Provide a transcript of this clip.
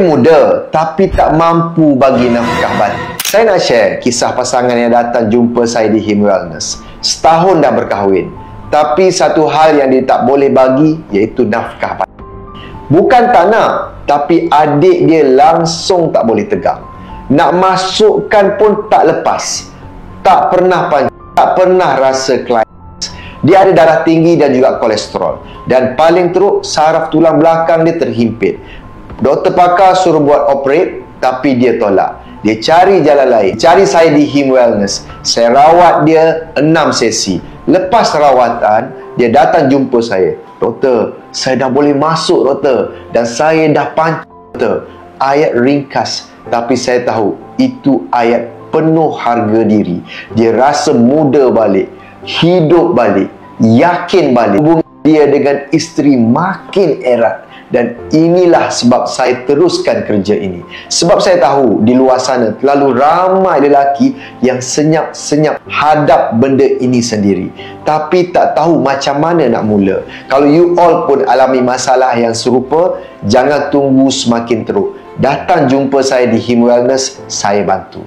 muda tapi tak mampu bagi nafkah batin. Saya nak share kisah pasangan yang datang jumpa saya di Him Wellness. Setahun dah berkahwin, tapi satu hal yang dia tak boleh bagi iaitu nafkah batin. Bukan tak nak, tapi adik dia langsung tak boleh tegang. Nak masukkan pun tak lepas. Tak pernah panjang, tak pernah rasa klimax. Dia ada darah tinggi dan juga kolesterol. Dan paling teruk, saraf tulang belakang dia terhimpit. Doktor pakar suruh buat operate, tapi dia tolak. Dia cari jalan lain. Cari saya di Him Wellness. Saya rawat dia 6 sesi. Lepas rawatan, dia datang jumpa saya. Doktor, saya dah boleh masuk, doktor. Dan saya dah pancing, doktor. Ayat ringkas, tapi saya tahu itu ayat penuh harga diri. Dia rasa muda balik, hidup balik, yakin balik. Hubungan dia dengan isteri makin erat. Dan inilah sebab saya teruskan kerja ini. Sebab saya tahu di luar sana terlalu ramai lelaki yang senyap-senyap hadap benda ini sendiri, tapi tak tahu macam mana nak mula. Kalau you all pun alami masalah yang serupa, jangan tunggu semakin teruk. Datang jumpa saya di Him Wellness, saya bantu.